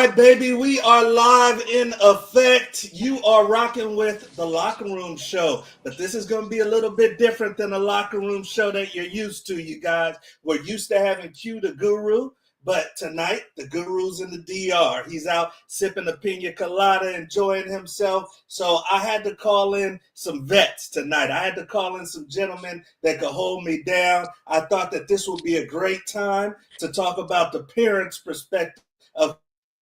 right, baby, we are live in effect. You are rocking with the Locker Room Show, but this is going to be a little bit different than the Locker Room Show that you're used to, you guys. We're used to having Q the Guru, but tonight the Guru's in the DR. He's out sipping a pina colada, enjoying himself. So I had to call in some vets tonight. I had to call in some gentlemen that could hold me down. I thought that this would be a great time to talk about the parents' perspective of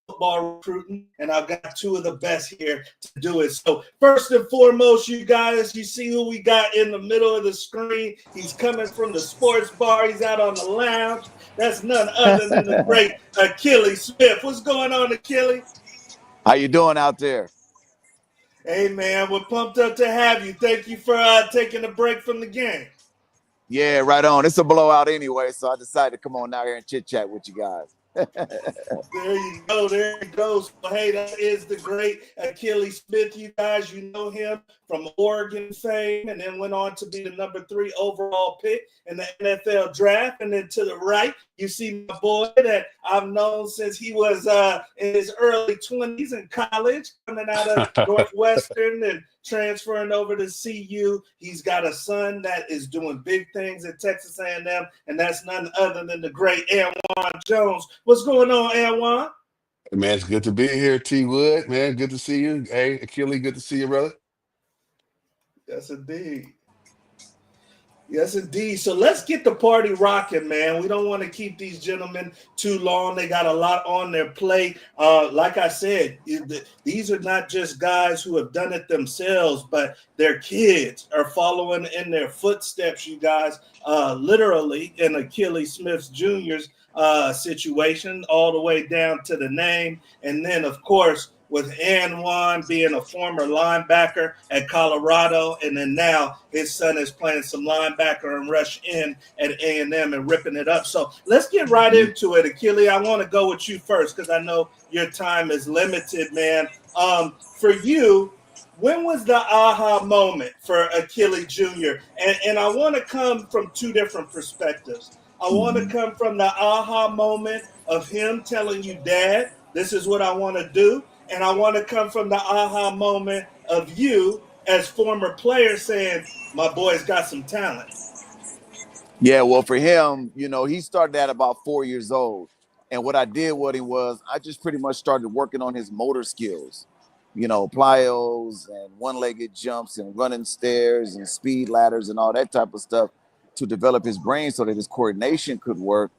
football recruiting, and I've got two of the best here to do it. So first and foremost, you guys, you see who we got in the middle of the screen. He's coming from the sports bar. He's out on the lounge. That's none other than the great Akili Smith. What's going on, Akili? How you doing out there? Hey, man, we're pumped up to have you. Thank you for taking a break from the game. Yeah, right on. It's a blowout anyway, so I decided to come on out here and chit chat with you guys. There you go. There you go. So, hey, that is the great Akili Smith. You guys, you know him from Oregon fame, and then went on to be the number 3 overall pick in the NFL draft. And then to the right, you see my boy that I've known since he was in his early 20s in college, coming out of Northwestern and transferring over to CU. He's got a son that is doing big things at Texas A&M, and that's none other than the great Anwawn Jones. What's going on, Anwawn? Man, it's good to be here, T Wood. Man, good to see you. Hey, Akili, good to see you, brother. Yes, indeed. Yes, indeed. So let's get the party rocking, man. We don't want to keep these gentlemen too long. They got a lot on their plate. Like I said, these are not just guys who have done it themselves, but their kids are following in their footsteps, you guys, literally in Akili Smith Jr.'s situation, all the way down to the name. And then, of course, with Anwawn being a former linebacker at Colorado, and then now his son is playing some linebacker and rush in at A&M and ripping it up. So let's get right into it, Akili. I want to go with you first because I know your time is limited, man. For you, when was the aha moment for Akili Jr.? And I want to come from two different perspectives. I want to come from the aha moment of him telling you, Dad, this is what I want to do. And I want to come from the aha moment of you as former players saying, my boy's got some talent. Yeah, well, for him, he started at about 4 years old. And what I did with him was I just pretty much started working on his motor skills, plyos and one-legged jumps and running stairs and speed ladders and all that type of stuff to develop his brain so that his coordination could work.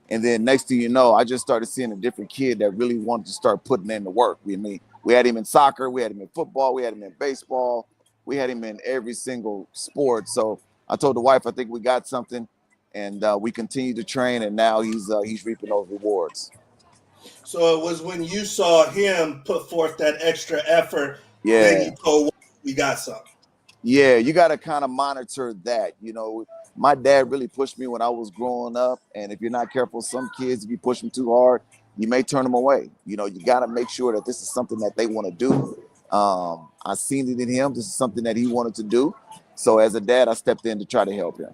And then next thing you know, I just started seeing a different kid that really wanted to start putting in the work. We had him in soccer, we had him in football, we had him in baseball, we had him in every single sport. So I told the wife, I think we got something, and we continued to train, and now he's reaping those rewards. So it was when you saw him put forth that extra effort, then Yeah. you told we got something. Yeah, you got to kind of monitor that. My dad really pushed me when I was growing up. And if you're not careful, some kids, if you push them too hard, you may turn them away. You got to make sure that this is something that they want to do. I seen it in him. This is something that he wanted to do. So as a dad, I stepped in to try to help him.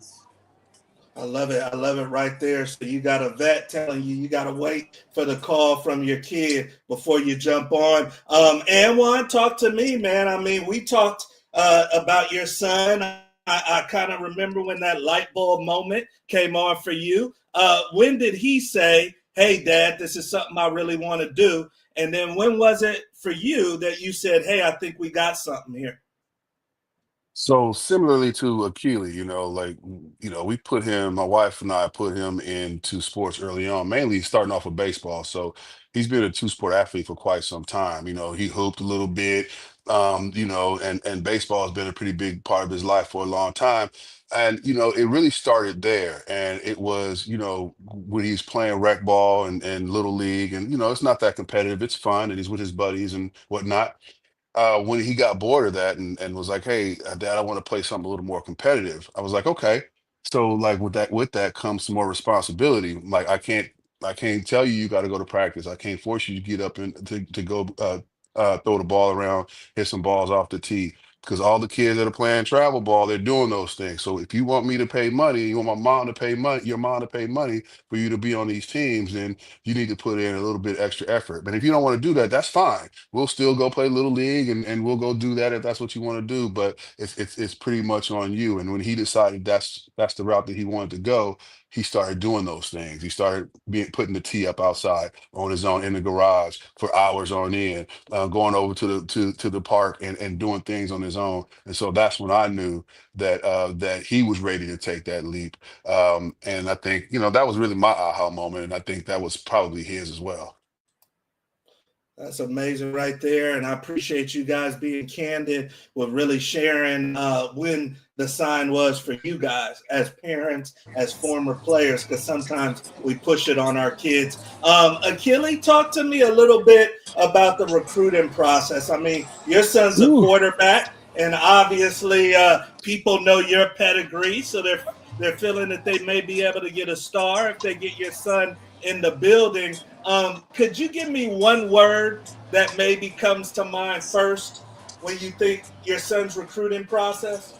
I love it. I love it right there. So you got a vet telling you got to wait for the call from your kid before you jump on. Anwan, talk to me, man. I mean, we talked about your son. I kind of remember when that light bulb moment came on for you. When did he say, hey, Dad, this is something I really want to do? And then when was it for you that you said, hey, I think we got something here? So similarly to Akili, we put him, my wife and I put him into sports early on, mainly starting off with baseball. So he's been a two-sport athlete for quite some time. He hooped a little bit, and baseball has been a pretty big part of his life for a long time. And, it really started there. And it was, when he's playing rec ball and little league, and, it's not that competitive. It's fun, and he's with his buddies and whatnot. When he got bored of that and was like, "Hey, Dad, I want to play something a little more competitive." I was like, "Okay." So like with that comes some more responsibility. Like I can't tell you got to go to practice. I can't force you to get up and to go throw the ball around, hit some balls off the tee. because all the kids that are playing travel ball, they're doing those things. So if you want me to pay money, you want my mom to pay money, your mom to pay money for you to be on these teams, then you need to put in a little bit extra effort. But if you don't want to do that, that's fine. We'll still go play little league, and we'll go do that if that's what you want to do. But it's pretty much on you. And when he decided that's the route that he wanted to go, he started doing those things. He started putting the tee up outside on his own in the garage for hours on end, going over to the park and doing things on his own. And so that's when I knew that he was ready to take that leap. And I think, that was really my aha moment, and I think that was probably his as well. That's amazing right there. And I appreciate you guys being candid with really sharing when the sign was for you guys as parents, as former players, because sometimes we push it on our kids. Akili, talk to me a little bit about the recruiting process. I mean, your son's a Ooh. quarterback, and obviously people know your pedigree, so they're feeling that they may be able to get a star if they get your son in the building. Could you give me one word that maybe comes to mind first when you think your son's recruiting process?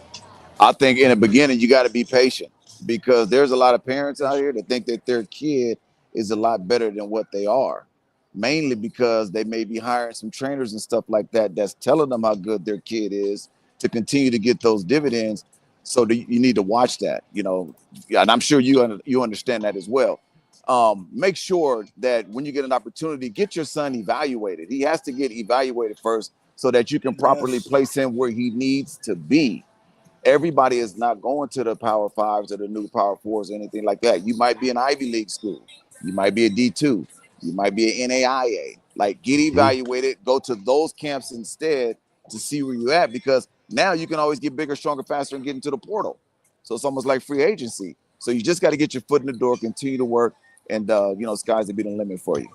I think in the beginning you got to be patient, because there's a lot of parents out here that think that their kid is a lot better than what they are, mainly because they may be hiring some trainers and stuff like that that's telling them how good their kid is to continue to get those dividends. So you need to watch that, and I'm sure you understand that as well. Make sure that when you get an opportunity, get your son evaluated. He has to get evaluated first so that you can properly Yes. place him where he needs to be. Everybody is not going to the Power Fives or the new Power Fours or anything like that. You might be an Ivy League school. You might be a D2. You might be an NAIA. Like, get Mhm. evaluated. Go to those camps instead to see where you're at, because now you can always get bigger, stronger, faster, and get into the portal. So it's almost like free agency. So you just got to get your foot in the door, continue to work, and sky's the limit for you.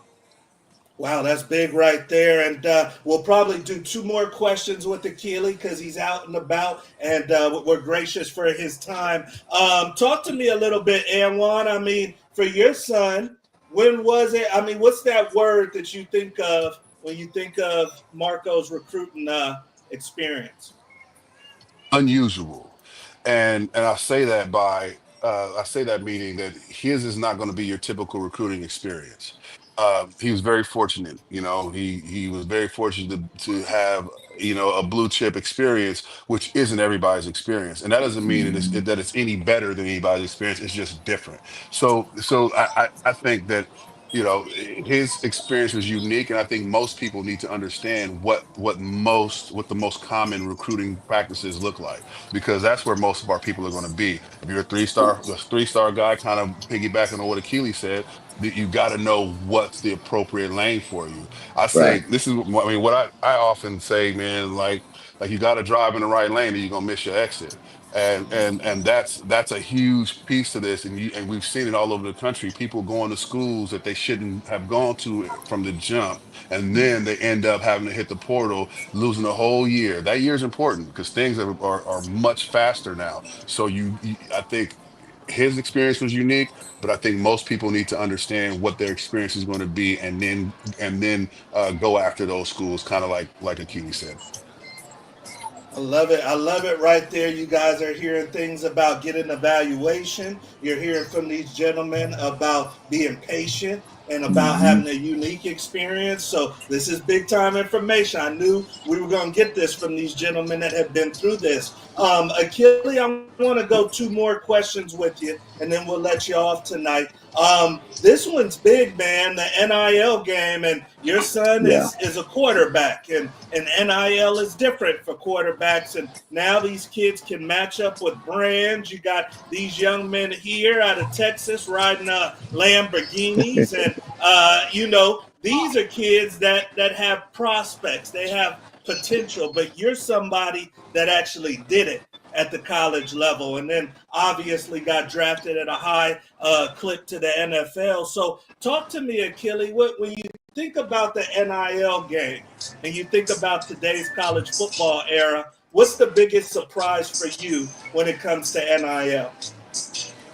Wow, that's big right there. And we'll probably do two more questions with Akili because he's out and about, and we're gracious for his time. Talk to me a little bit, Anwawn. I mean, for your son, when was it? I mean, what's that word that you think of when you think of Marco's recruiting experience? Unusual. And I say that meaning that his is not going to be your typical recruiting experience. He was very fortunate. He was very fortunate to have a blue chip experience, which isn't everybody's experience, and that doesn't mean that it's any better than anybody's experience. It's just different. So I think that his experience was unique, and I think most people need to understand what the most common recruiting practices look like, because that's where most of our people are going to be. If you're a three star guy, kind of piggybacking on what Akili said, that you got to know what's the appropriate lane for you. I say Right. this is I mean, what I often say, man, like you got to drive in the right lane or you're gonna miss your exit. And that's a huge piece to this, and we've seen it all over the country. People going to schools that they shouldn't have gone to from the jump, and then they end up having to hit the portal, losing a whole year. That year is important because things are much faster now. So I think his experience was unique, but I think most people need to understand what their experience is going to be, and then go after those schools, kind of like Akili said. I love it. I love it right there. You guys are hearing things about getting evaluation. You're hearing from these gentlemen about being patient and about having a unique experience. So this is big time information. I knew we were going to get this from these gentlemen that have been through this. Achille, I want to go two more questions with you, and then we'll let you off tonight. This one's big, man. The NIL game, and your son Yeah. is a quarterback, and NIL is different for quarterbacks. And now these kids can match up with brands. You got these young men here out of Texas riding Lamborghinis, and these are kids that have prospects. They have potential, but you're somebody that actually did it at the college level, and then obviously got drafted at a high clip to the NFL. So talk to me, Achille, when you think about the NIL game and you think about today's college football era, what's the biggest surprise for you when it comes to NIL?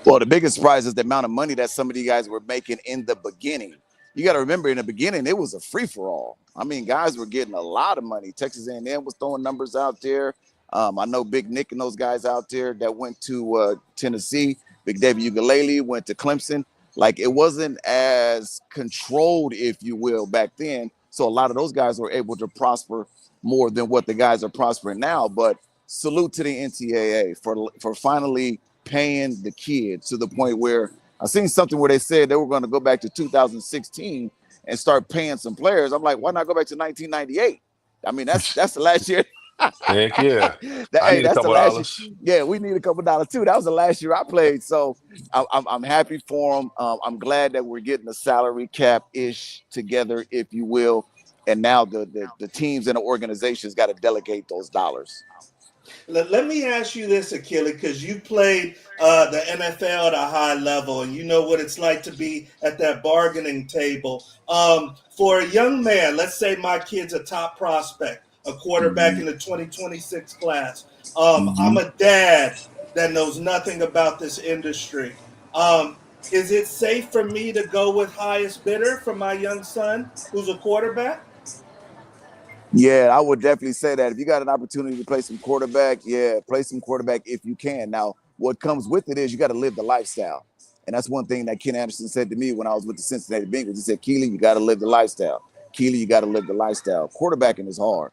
Well, the biggest surprise is the amount of money that some of these guys were making in the beginning. You got to remember, in the beginning, it was a free for all. I mean, guys were getting a lot of money. Texas A&M was throwing numbers out there. I know Big Nick and those guys out there that went to Tennessee. Big David Ugalele went to Clemson. Like it wasn't as controlled, if you will, back then. So a lot of those guys were able to prosper more than what the guys are prospering now. But salute to the NCAA for finally paying the kids to the point where I seen something where they said they were going to go back to 2016 and start paying some players. I'm like, why not go back to 1998? I mean, that's the last year. Heck yeah. I Hey, need a that's the couple last year. dollars. Yeah, we need a couple dollars too. That was the last year I played, so I'm happy for them. I'm glad that we're getting a salary cap ish together, if you will, and now the teams and the organizations got to delegate those dollars. Let me ask you this, Akili, because you played the NFL at a high level, and you know what it's like to be at that bargaining table. For a young man, let's say my kid's a top prospect, a quarterback Mm-hmm. in the 2026 class. Mm-hmm. I'm a dad that knows nothing about this industry. Um, is it safe for me to go with highest bidder for my young son who's a quarterback? Yeah, I would definitely say that if you got an opportunity to play some quarterback, yeah, play some quarterback if you can. Now, what comes with it is you got to live the lifestyle. And that's one thing that Ken Anderson said to me when I was with the Cincinnati Bengals. He said, Keely, you got to live the lifestyle. Keely, you got to live the lifestyle. Quarterbacking is hard.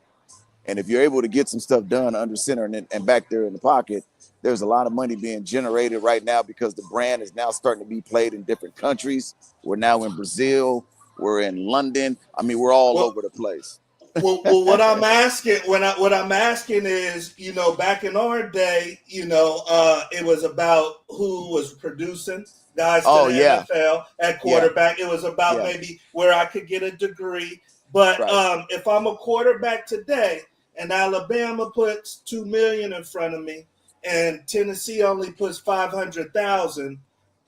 And if you're able to get some stuff done under center and back there in the pocket, there's a lot of money being generated right now because the brand is now starting to be played in different countries. We're now in Brazil. We're in London. I mean, we're all Well, over the place. what I'm asking what I'm asking is, back in our day, it was about who was producing guys to Oh the yeah, NFL at yeah, quarterback. It was about yeah. maybe where I could get a degree. But Right. if I'm a quarterback today and Alabama puts 2 million in front of me and Tennessee only puts 500,000,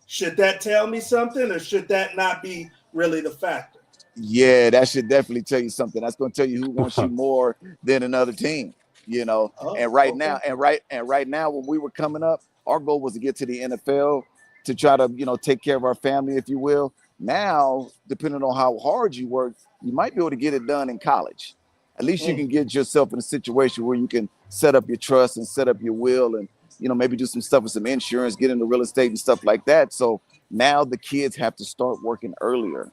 should that tell me something, or should that not be really the factor? Yeah, that should definitely tell you something. That's going to tell you who wants you more than another team. You know, Oh, and right okay. now, and right now, when we were coming up, our goal was to get to the NFL to try to take care of our family, if you will. Now, depending on how hard you work, you might be able to get it done in college. At least you Mm. can get yourself in a situation where you can set up your trust and set up your will, and maybe do some stuff with some insurance, get into real estate and stuff like that. So now the kids have to start working earlier.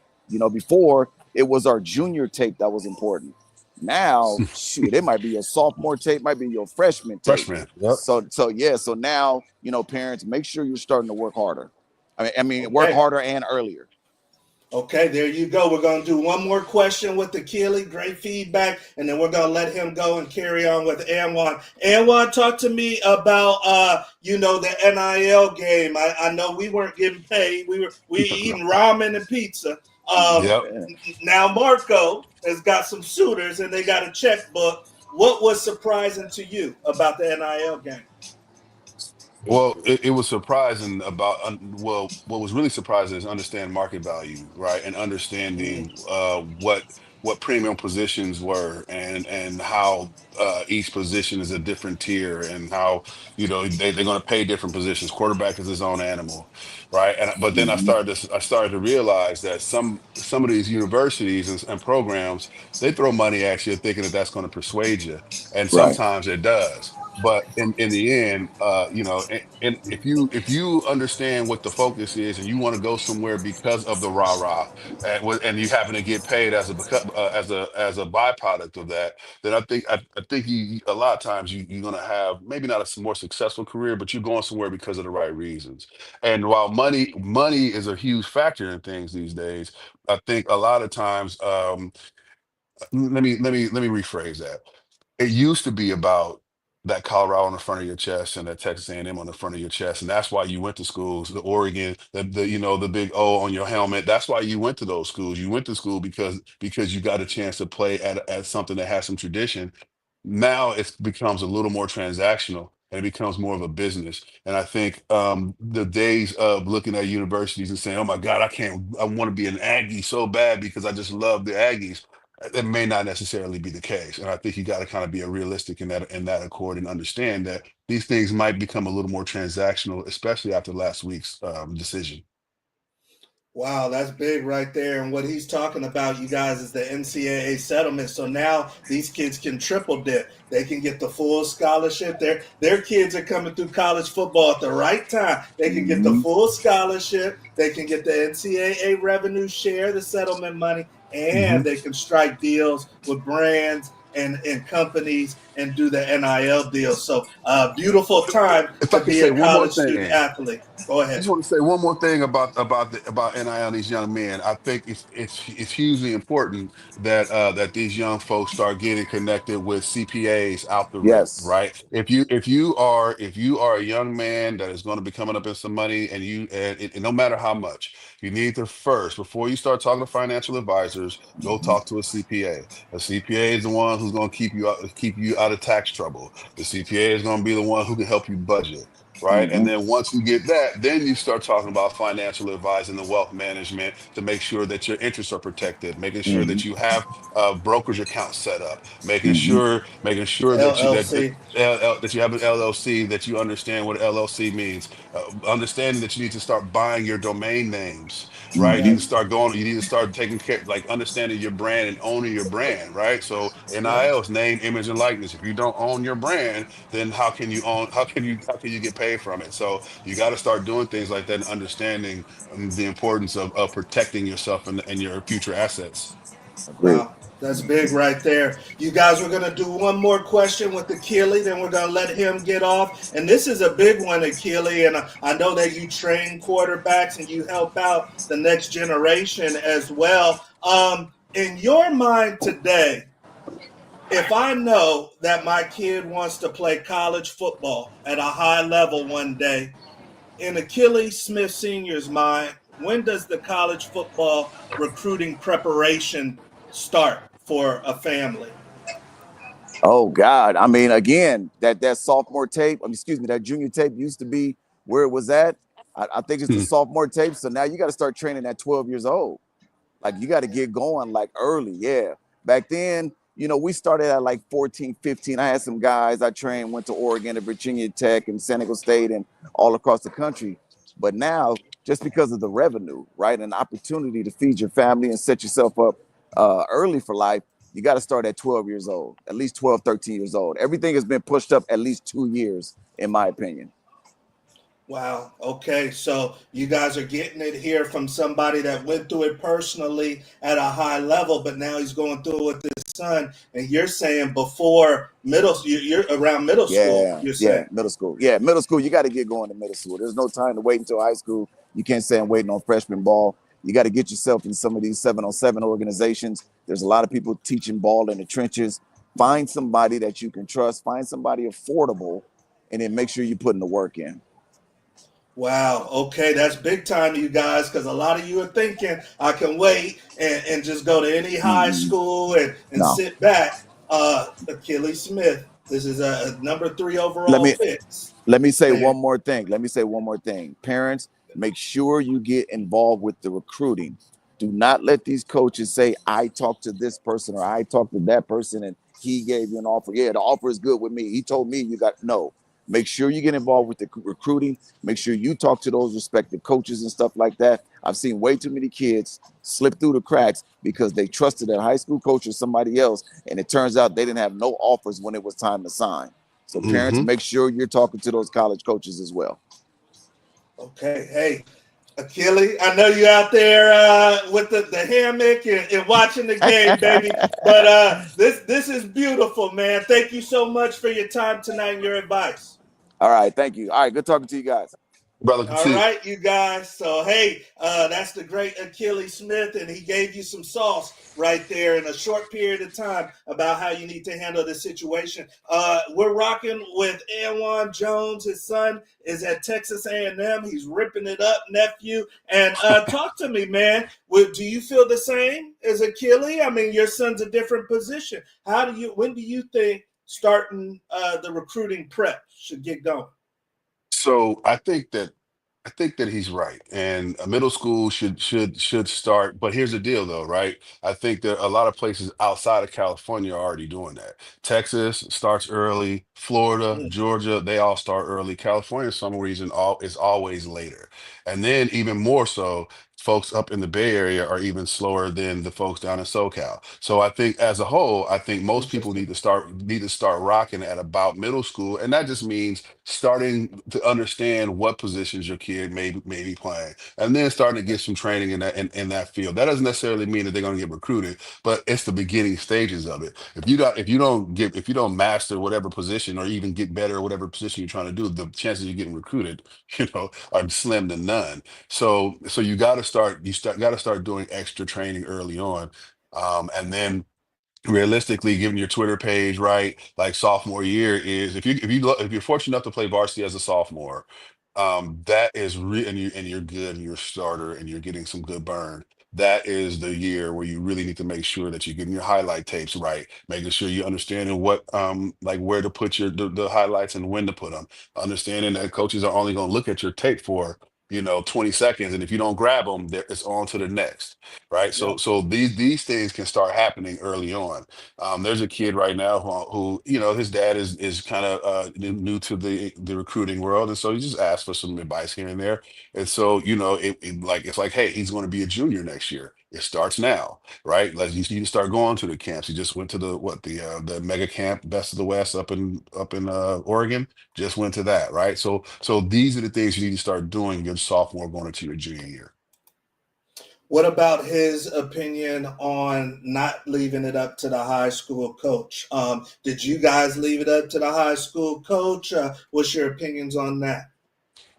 Before it was our junior tape that was important. Now, shoot, it might be your sophomore tape, might be your freshman tape. Freshman. Yep. So yeah. So now, parents, make sure you're starting to work harder. I mean, work Okay. harder and earlier. Okay, there you go. We're going to do one more question with Akili. Great feedback. And then we're going to let him go and carry on with Anwawn. Anwawn, talk to me about, the NIL game. I know we weren't getting paid. We eating ramen and pizza. Um, Yep. Now Marco has got some suitors and they got a checkbook. What was surprising to you about the NIL game? Well, it was surprising about, well, what was really surprising is understand market value, right? And understanding Mm, what premium positions were, and how each position is a different tier, and how, they're going to pay different positions. Quarterback is his own animal, right? But then Mm-hmm. I started to realize that some of these universities and programs, they throw money at you thinking that that's going to persuade you, and Right. sometimes it does. But in the end, and if you understand what the focus is, and you want to go somewhere because of the rah rah, and you happen to get paid as a byproduct of that, then I think a lot of times you're gonna have maybe not a more successful career, but you're going somewhere because of the right reasons. And while money is a huge factor in things these days, I think a lot of times, let me rephrase that. It used to be about that Colorado on the front of your chest and that Texas A&M on the front of your chest, and that's why you went to schools. The Oregon, the big O on your helmet. That's why you went to those schools. You went to school because you got a chance to play at something that has some tradition. Now it becomes a little more transactional, and it becomes more of a business. And I think the days of looking at universities and saying, "Oh my God, I want to be an Aggie so bad because I just love the Aggies." That may not necessarily be the case. And I think you got to kind of be a realistic in that accord, and understand that these things might become a little more transactional, especially after last week's decision. Wow, that's big right there. And what he's talking about, you guys, is the NCAA settlement. So now these kids can triple dip. They can get the full scholarship. Their kids are coming through college football at the right time. They can get the Hmm. full scholarship. They can get the NCAA revenue share, the settlement money, Hmm. and they can strike deals with brands and companies and do the NIL deals. So beautiful time If I to could be say a one more college student thing, athlete. Go I ahead. just want to say one more thing about NIL and these young men. I think it's hugely important that that these young folks start getting connected with CPAs out the rip, Yes. right? If you are a young man that is going to be coming up in some money, and and no matter how much, you need to first, before you start talking to financial advisors, go Hmm. talk to a CPA. A CPA is the one who's going to keep you out of tax trouble. The CPA is going to be the one who can help you budget, right? And Hmm. then once you get that, then you start talking about financial advice and the wealth management to make sure that your interests are protected, making sure Hmm. that you have brokerage accounts set up, Hmm. making sure that LLC. that you have an LLC, that you understand what LLC means, understanding that you need to start buying your domain names, right? Yep. You need to start taking care, like understanding your brand and owning your brand, right? So Yep. NIL is name, image, and likeness. If you don't own your brand, then how can you get paid from it? So you got to start doing things like that and understanding the importance of protecting yourself and your future assets. Agreed. Wow. That's big right there. You guys, we're going to do one more question with Akili, then we're going to let him get off. And this is a big one, Akili. And I know that you train quarterbacks and you help out the next generation as well. In your mind today, if I know that my kid wants to play college football at a high level one day, in Akili Smith Sr.'s mind, when does the college football recruiting preparation start for a family? Oh God. I mean, again, that sophomore tape, excuse me, that junior tape used to be where it was at. I think it's the Hmm. sophomore tape. So now you got to start training at 12 years old. Like you got to get going like early. Yeah. Back then, we started at like 14, 15. I had some guys I trained, went to Oregon and Virginia Tech and San Diego State and all across the country. But now, just because of the revenue, right, an opportunity to feed your family and set yourself up early for life, you got to start at 12 years old, at least 12, 13 years old. Everything has been pushed up at least 2 years, in my opinion. Wow. Okay. So you guys are getting it here from somebody that went through it personally at a high level, but now he's going through it with his son. And you're saying before middle, you're around middle school, Yeah, you're yeah, saying. middle school. Yeah, middle school. You got to get going to middle school. There's no time to wait until high school. You can't say I'm waiting on freshman ball. You got to get yourself in some of these 7-on-7 organizations. There's a lot of people teaching ball in the trenches. Find somebody that you can trust. Find somebody affordable, and then make sure you put in the work in. Wow. Okay. That's big time, you guys, because a lot of you are thinking, I can wait and just go to any high Mm-mm. school and No, sit back. Akili Smith, this is a number 3 let overall me pick. let me say Saying, one more thing. Let me say one more thing. Parents, make sure you get involved with the recruiting. Do not let these coaches say, I talked to this person or I talked to that person and he gave you an offer. Yeah, the offer is good with me. He told me you got no. Make sure you get involved with the recruiting. Make sure you talk to those respective coaches and stuff like that. I've seen way too many kids slip through the cracks because they trusted their high school coach or somebody else. And it turns out they didn't have no offers when it was time to sign. So parents, Hmm. make sure you're talking to those college coaches as well. okay, hey, Akili, I know you out there with the hammock and watching the game, baby. But this is beautiful, man. Thank you so much for your time tonight and your advice. All right, thank you. All right, good talking to you guys. Brother, All continue. right, you guys. So, hey, that's the great Akili Smith, and he gave you some sauce right there in a short period of time about how you need to handle this situation. We're rocking with Anwawn Jones. His son is at Texas A&M. He's ripping it up, nephew. And talk to me, man. Do you feel the same as Akili? I mean, your son's a different position. When do you think starting the recruiting prep should get going? So I think that I think that he's right, and a middle school should start. But here's the deal, though, right? I think that a lot of places outside of California are already doing that. Texas starts early, Florida, Mm, Georgia, they all start early. California, for some reason, all is always later, and then even more so. Folks up in the Bay Area are even slower than the folks down in SoCal. So I think as a whole, I think most people interesting. need to start rocking at about middle school, and that just means starting to understand what positions your kid may be playing, and then starting to get some training in that field. That doesn't necessarily mean that they're going to get recruited, but it's the beginning stages of it. If you don't master whatever position or even get better at whatever position you're trying to do, the chances of you getting recruited, are slim to none. So got to start doing extra training early on, and then realistically, given your Twitter page, right, like sophomore year is if you're fortunate enough to play varsity as a sophomore, that is and you're good and you're a starter and you're getting some good burn. That is the year where you really need to make sure that you're getting your highlight tapes right, making sure you're understanding what like where to put the highlights and when to put them, understanding that coaches are only going to look at your tape for 20 seconds, and if you don't grab them, it's on to the next, right? Yeah. So these things can start happening early on. There's a kid right now who his dad is kind of new to the recruiting world, and so he just asked for some advice here and there. And so it's like, hey, he's going to be a junior next year. It starts now, right? Like you need to start going to the camps. He just went to the mega camp, Best of the West up in Oregon. Just went to that, right? So these are the things you need to start doing your sophomore going into your junior year. What about his opinion on not leaving it up to the high school coach? Did you guys leave it up to the high school coach? What's your opinions on that?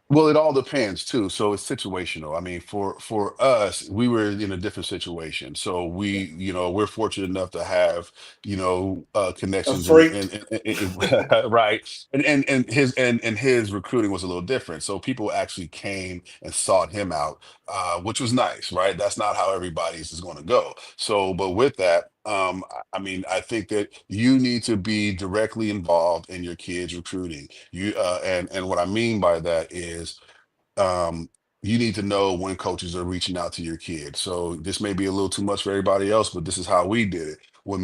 Well, it all depends too. So it's situational. I mean, for us, we were in a different situation. So Yeah. we're fortunate enough to have, A connections freak. right. And his recruiting was a little different. So people actually came and sought him out, which was nice, right? That's not how everybody's is going to go. So, but with that, I mean, I think that you need to be directly involved in your kids' recruiting. And what I mean by that is um, you need to know when coaches are reaching out to your kid. So this may be a little too much for everybody else, but this is how we did it. When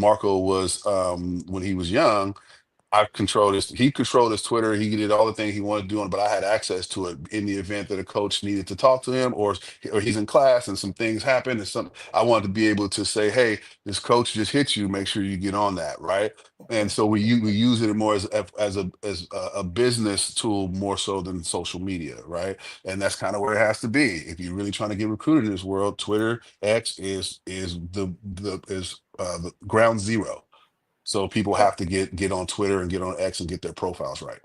he was young, he controlled his Twitter. He did all the things he wanted to do, but I had access to it in the event that a coach needed to talk to him, or he's in class and some things happen and some I wanted to be able to say, hey, this coach just hit you, make sure you get on that, right? And Okay. so we use it more as a business tool more so than social media, right? And that's kind of where it has to be. If you're really trying to get recruited in this world, Twitter X is the ground zero. So people Oh, have to get on Twitter and get on X and get their profiles right.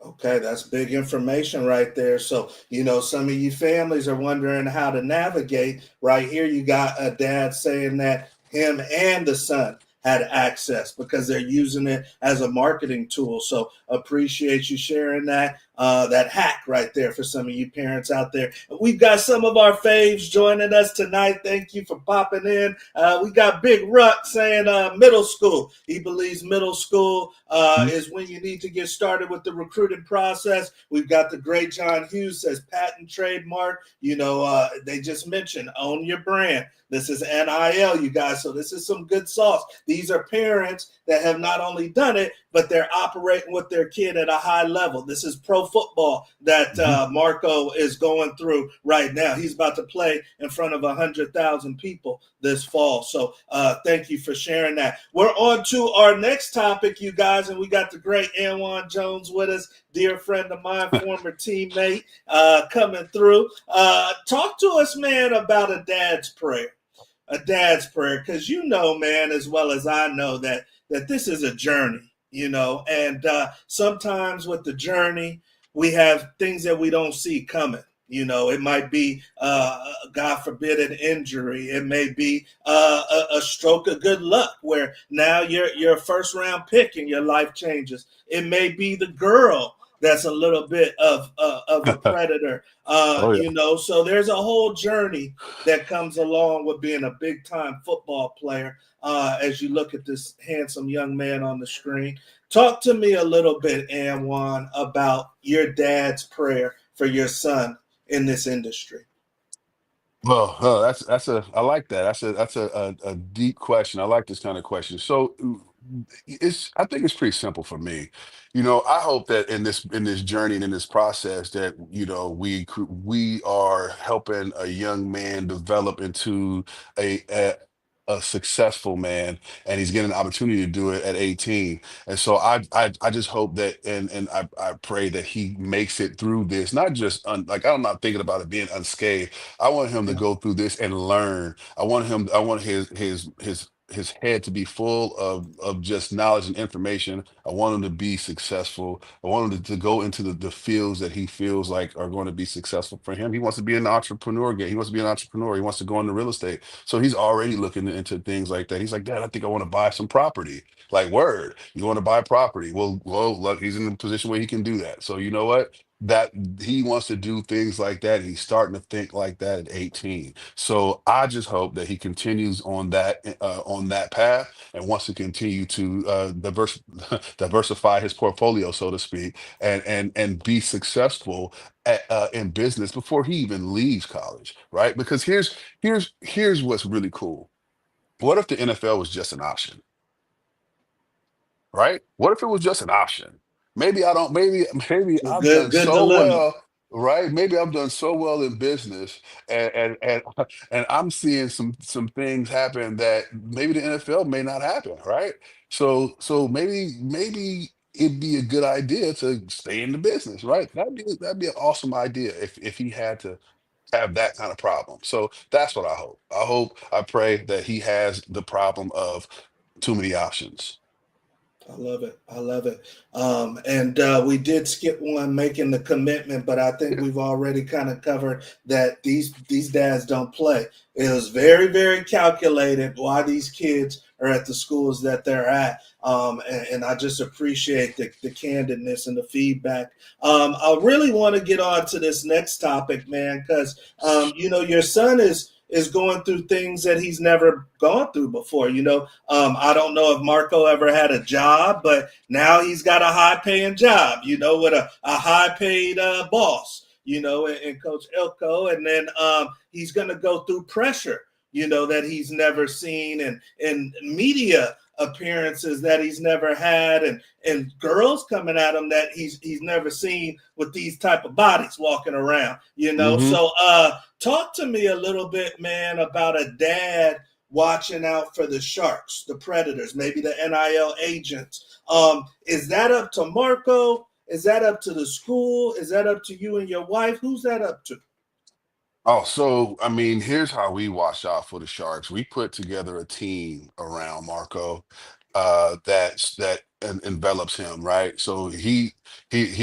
okay, that's big information right there. So, some of you families are wondering how to navigate. Right here, you got a dad saying that him and the son had access because they're using it as a marketing tool. So, appreciate you sharing that hack right there for some of you parents out there. We've got some of our faves joining us tonight. Thank you for popping in. We got Big Ruck saying middle school. He believes middle school Mhm. is when you need to get started with the recruiting process. We've got the great John Hughes says patent trademark. They just mentioned own your brand. This is NIL, you guys. So this is some good sauce. These are parents that have not only done it, but they're operating with their kid at a high level. This is pro football that Mhm. Marco is going through right now. He's about to play in front of 100,000 people this fall. So thank you for sharing that. We're on to our next topic, you guys, and we got the great Anwawn Jones with us, dear friend of mine, former teammate, coming through. Talk to us, man, about a dad's prayer. A dad's prayer, because man, as well as I know that this is a journey, and sometimes with the journey, we have things that we don't see coming. It might be, God forbid, an injury. It may be a stroke of good luck where now you're a first round pick and your life changes. It may be the girl that's a little bit of a predator, Oh yeah. So there's a whole journey that comes along with being a big time football player. As you look at this handsome young man on the screen, talk to me a little bit, Anwan, about your dad's prayer for your son in this industry? Well, that's a I like that. That's a deep question. I like this kind of question. So it's I think it's pretty simple for me. I hope that in this journey and in this process that we are helping a young man develop into a a, a successful man, and he's getting an opportunity to do it at 18. And so I just hope that and I pray that he makes it through this, not just like I'm not thinking about it being unscathed. I want him to Yeah. go through this and learn. I want his head to be full of just knowledge and information. I want him to be successful. I want him to go into the fields that he feels like are going to be successful for him. He wants to be an entrepreneur again. He wants to be an entrepreneur. He wants to go into real estate. So he's already looking into things like that. He's like, Dad, I think I want to buy some property. Like, word, you want to buy property? Well, look, he's in a position where he can do that. So you know what? That he wants to do things like that. He's starting to think like that at 18. So I just hope that he continues on that path and wants to continue to diversify his portfolio, so to speak, and be successful in business before he even leaves college, right? Because here's what's really cool. What if the NFL was just an option? Right? What if it was just an option? Maybe I don't, maybe I've done Good so dilemma. well, right? Maybe I've done so well in business and and I'm seeing some things happen that maybe the NFL may not happen, right? So maybe it'd be a good idea to stay in the business, right? That'd be an awesome idea if he had to have that kind of problem. So that's what I hope. I pray that he has the problem of too many options. I love it. I love it. And we did skip one making the commitment, but I think we've already kind of covered that these dads don't play. It was very, very calculated why these kids are at the schools that they're at. And I just appreciate the candidness and the feedback. I really want to get on to this next topic, man, because your son is going through things that he's never gone through before. I don't know if Marco ever had a job, but now he's got a high paying job, with a high paid boss, and Coach Elko. And then he's going to go through pressure, that he's never seen, and media appearances that he's never had, and girls coming at him that he's never seen with these type of bodies walking around, Hmm. So talk to me a little bit, man, about a dad watching out for the sharks, the predators, maybe the NIL agents. Is that up to Marco? Is that up to the school? Is that up to you and your wife? Who's that up to? Oh, so I mean, here's how we watch out for the Sharks. We put together a team around Marco that envelops him, right? So he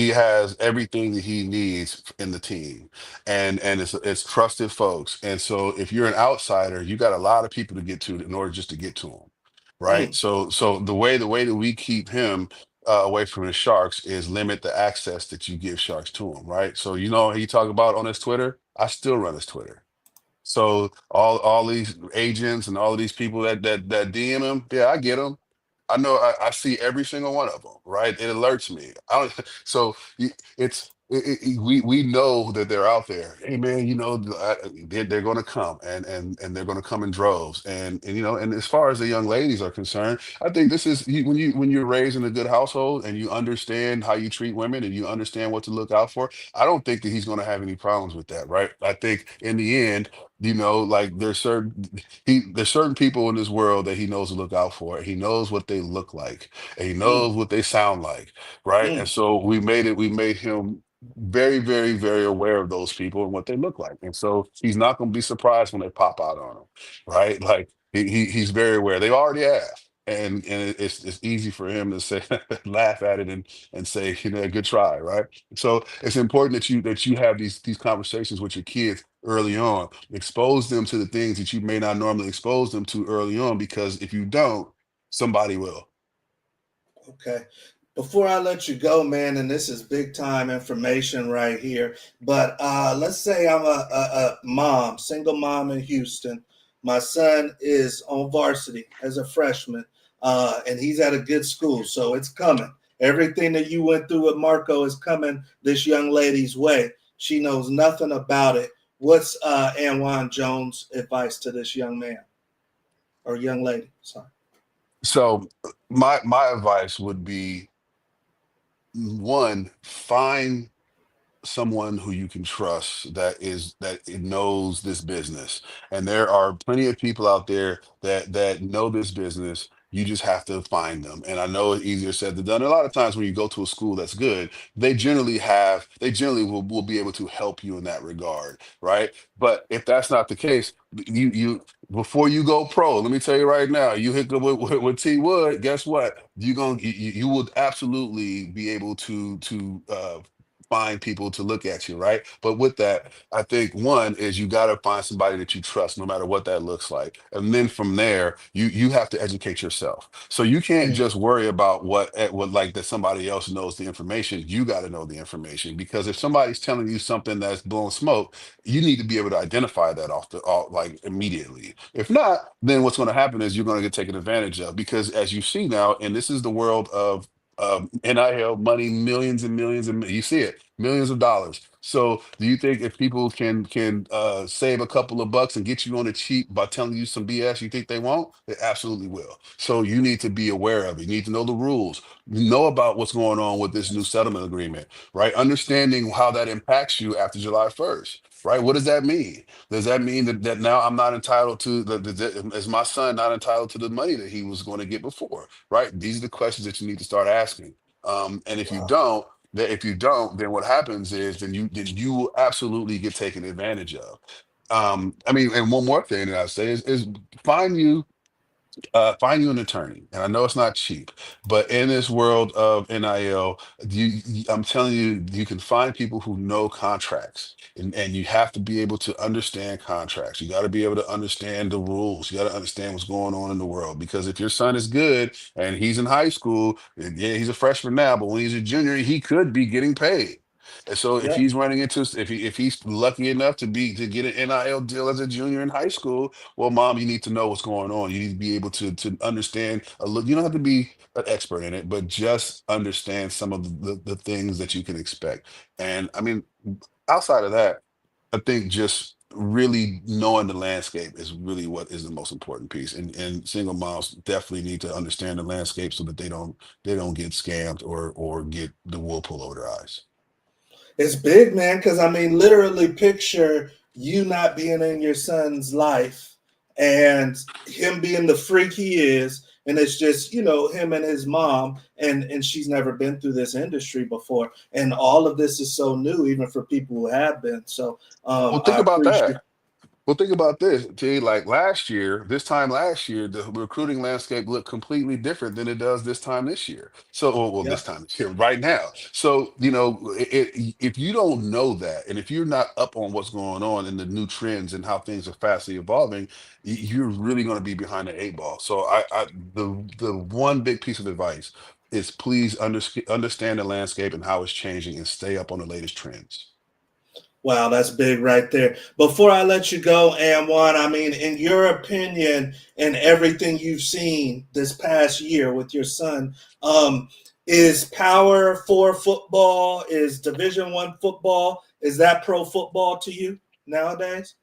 has everything that he needs in the team, and it's trusted folks. And so if you're an outsider, you got a lot of people to get to in order just to get to him, right? Mm, So the way that we keep him away from the Sharks is limit the access that you give Sharks to him, right? So he talk about on his Twitter. I still run his Twitter. So all these agents and all of these people that DM him, yeah, I get them. I know I see every single one of them, right? It alerts me. I don't. So we know that they're out there. Hey man, they're going to come and they're going to come in droves. And as far as the young ladies are concerned, I think this is when you're raised in a good household and you understand how you treat women and you understand what to look out for. I don't think that he's going to have any problems with that, right? I think in the end, like there's certain people in this world that he knows to look out for. He knows what they look like, and he mm, knows what they sound like, right? And mm, so we made him very, very, very aware of those people and what they look like. And so he's not going to be surprised when they pop out on him, right? Like he's very aware. They already have. And it's easy for him to say laugh at it and say good try, right? So it's important that you have these conversations with your kids early on. Expose them to the things that you may not normally expose them to early on, because if you don't, somebody will. okay. Before I let you go, man, and this is big time information right here, but let's say I'm a mom, single mom in Houston. My son is on varsity as a freshman, and he's at a good school, so it's coming. Everything that you went through with Marco is coming this young lady's way. She knows nothing about it. What's Anwawn Jones' advice to this young man or young lady? Sorry. So my advice would be, one, find someone who you can trust that it knows this business. And there are plenty of people out there that know this business. You just have to find them. And I know it's easier said than done. A lot of times when you go to a school that's good, they generally will be able to help you in that regard, right? But if that's not the case, you before you go pro, let me tell you right now, you hit with T Wood, guess what? You would absolutely be able to find people to look at you, right? But with that, I think one is you got to find somebody that you trust, no matter what that looks like. And then from there, you have to educate yourself. So you can't Mm, just worry about what like that somebody else knows the information. You got to know the information, because if somebody's telling you something that's blowing smoke, you need to be able to identify that off like immediately. If not, then what's going to happen is you're going to get taken advantage of, because as you see now, and this is the world of NIL money, millions and millions and you see it, millions of dollars. So do you think if people can save a couple of bucks and get you on the cheap by telling you some BS, you think they won't? They absolutely will. So you need to be aware of it. You need to know the rules, know about what's going on with this new settlement agreement, right? Understanding how that impacts you after July 1st. Right? What does that mean? Does that mean that now I'm not entitled to is my son not entitled to the money that he was going to get before? Right? These are the questions that you need to start asking. And if you wow. don't, then what happens is then you will absolutely get taken advantage of. I mean, and one more thing that I say is find you find you an attorney. And I know it's not cheap, but in this world of NIL, I'm telling you, you can find people who know contracts, and you have to be able to understand contracts. You got to be able to understand the rules. You got to understand what's going on in the world. Because if your son is good and he's in high school, and yeah, he's a freshman now, but when he's a junior, he could be getting paid. And so if Yep. he's running into if he's lucky enough to get an NIL deal as a junior in high school, well, mom, you need to know what's going on. You need to be able to understand a little. You don't have to be an expert in it, but just understand some of the things that you can expect. And I mean, outside of that, I think just really knowing the landscape is really what is the most important piece. And single moms definitely need to understand the landscape so that they don't get scammed or get the wool pulled over their eyes. It's big, man, because I mean, literally picture you not being in your son's life and him being the freak he is. And it's just, him and his mom, and she's never been through this industry before. And all of this is so new, even for people who have been. So Well, think I about that. appreciate. Well, think about this, T. Like this time last year, the recruiting landscape looked completely different than it does this time this year. So, Yeah. this time this year, right now. So, if you don't know that, and if you're not up on what's going on and the new trends and how things are fastly evolving, you're really going to be behind the eight ball. So, the one big piece of advice is please understand the landscape and how it's changing, and stay up on the latest trends. Wow, that's big right there. Before I let you go, Anwan, I mean, in your opinion and everything you've seen this past year with your son, is Power Four football, is Division I football, is that pro football to you nowadays?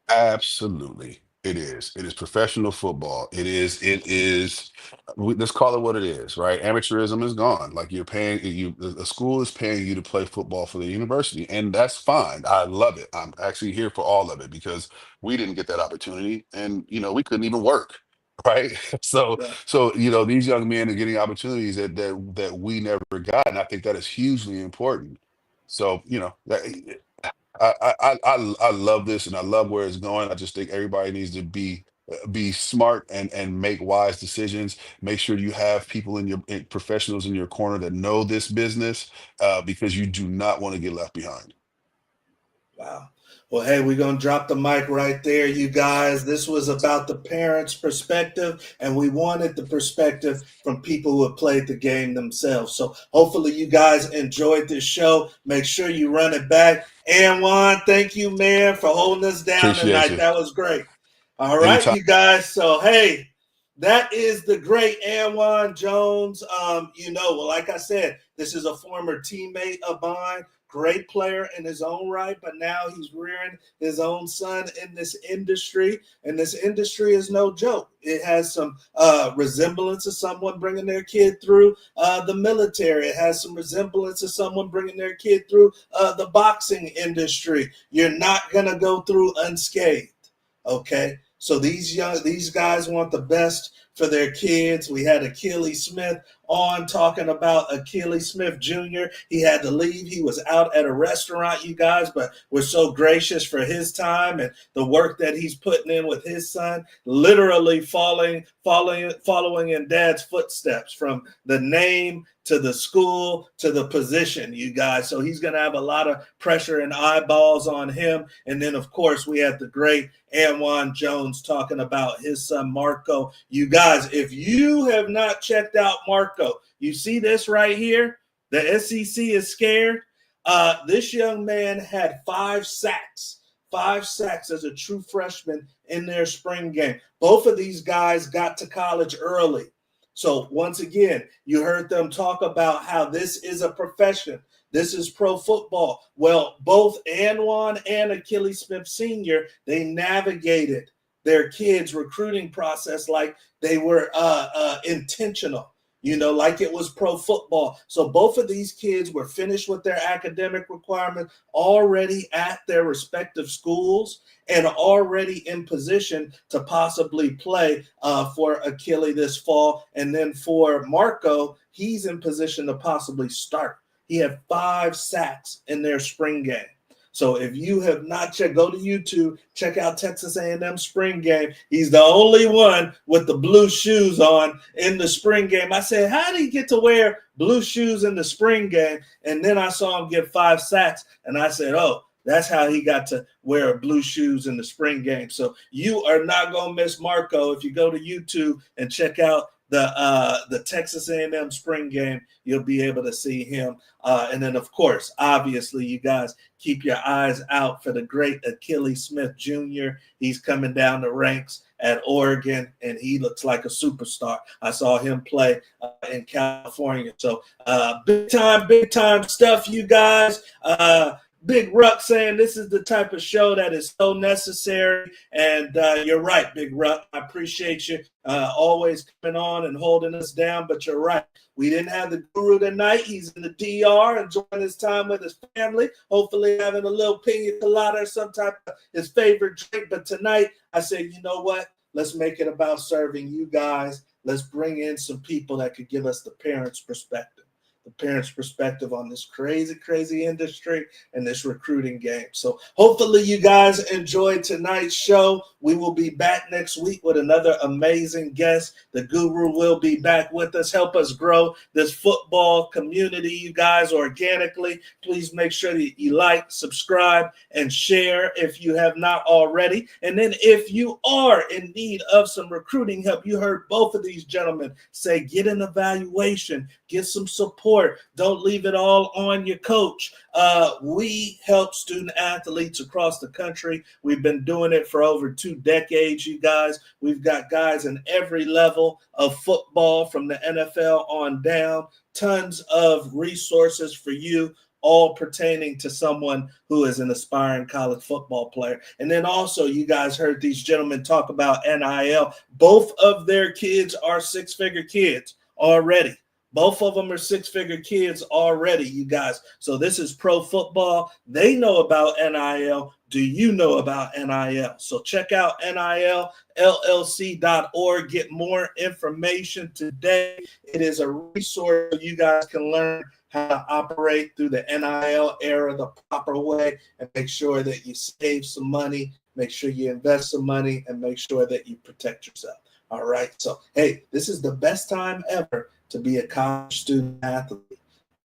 Absolutely. It is. It is professional football. Let's call it what it is, right? Amateurism is gone. Like you're paying the school is paying you to play football for the university, and that's fine. I love it. I'm actually here for all of it, because we didn't get that opportunity, and we couldn't even work. Right. So Yeah. these young men are getting opportunities that we never got. And I think that is hugely important. So, I love this, and I love where it's going. I just think everybody needs to be smart and make wise decisions. Make sure you have people professionals in your corner that know this business, because you do not want to get left behind. Wow. Well, hey, we're going to drop the mic right there, you guys. This was about the parents' perspective, and we wanted the perspective from people who have played the game themselves. So hopefully you guys enjoyed this show. Make sure you run it back. Anwan, thank you, man, for holding us down Appreciate tonight. you. That was great. All right, Anytime. you guys. So, hey, that is the great Anwan Jones. Well, like I said, this is a former teammate of mine. great player in his own right, but now he's rearing his own son in this industry. And this industry is no joke. It has some resemblance of someone bringing their kid through the military. It has some resemblance of someone bringing their kid through the boxing industry. You're not going to go through unscathed. Okay, so these guys want the best for their kids. We had Akili Smith on talking about Akili Smith Jr. He had to leave. He was out at a restaurant, you guys, but we're so gracious for his time and the work that he's putting in with his son, literally following in dad's footsteps from the name to the school to the position, you guys. So he's going to have a lot of pressure and eyeballs on him. And then, of course, we had the great Anwawn Jones talking about his son, Marco. You guys, if you have not checked out Marco, you see this right here? The SEC is scared. This young man had 5 sacks. 5 sacks as a true freshman in their spring game. Both of these guys got to college early. So once again, you heard them talk about how this is a profession. This is pro football. Well, both Anwawn and Akili Smith Sr., they navigated their kids' recruiting process like they were intentional. Like it was pro football. So both of these kids were finished with their academic requirements, already at their respective schools, and already in position to possibly play for Akili this fall. And then for Marco, he's in position to possibly start. He had 5 sacks in their spring game. So if you have not checked, go to YouTube, check out Texas A&M spring game. He's the only one with the blue shoes on in the spring game. I said, how did he get to wear blue shoes in the spring game? And then I saw him get 5 sacks, and I said, oh, that's how he got to wear blue shoes in the spring game. So you are not going to miss Marco if you go to YouTube and check out the Texas A&M spring game. You'll be able to see him. And then, of course, obviously, you guys keep your eyes out for the great Akili Smith Jr. He's coming down the ranks at Oregon, and he looks like a superstar. I saw him play in California. So big time stuff, you guys. Big Ruck saying this is the type of show that is so necessary. And you're right, Big Ruck. I appreciate you always coming on and holding us down. But you're right. We didn't have the guru tonight. He's in the DR enjoying his time with his family, hopefully having a little pina colada or some type of his favorite drink. But tonight, I said, you know what? Let's make it about serving you guys. Let's bring in some people that could give us the parents' perspective. The parents' perspective on this crazy industry and this recruiting game. So hopefully you guys enjoyed tonight's show. We will be back next week with another amazing guest. The guru will be back with us. Help us grow this football community, you guys, organically. Please make sure that you like, subscribe, and share if you have not already. And then if you are in need of some recruiting help, you heard both of these gentlemen say, get an evaluation, get some support. Don't leave it all on your coach. We help student athletes across the country. We've been doing it for over 2 decades, you guys. We've got guys in every level of football from the NFL on down. Tons of resources for you, all pertaining to someone who is an aspiring college football player. And then also, you guys heard these gentlemen talk about NIL. Both of their kids are 6-figure kids already. Both of them are 6-figure kids already, you guys. So this is pro football. They know about NIL. Do you know about NIL? So check out NILLLC.org. Get more information today. It is a resource you guys can learn how to operate through the NIL era the proper way and make sure that you save some money, make sure you invest some money, and make sure that you protect yourself. All right. So, hey, this is the best time ever to be a college student athlete.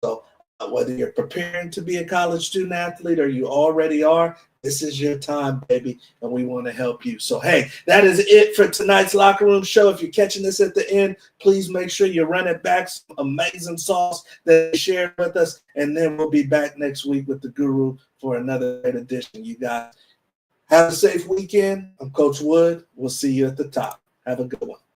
So whether you're preparing to be a college student athlete or you already are, this is your time, baby, and we want to help you. So, hey, that is it for tonight's Locker Room Show. If you're catching this at the end, please make sure you run it back, some amazing sauce that you shared with us, and then we'll be back next week with the Guru for another great edition, you guys. Have a safe weekend. I'm Coach Wood. We'll see you at the top. Have a good one.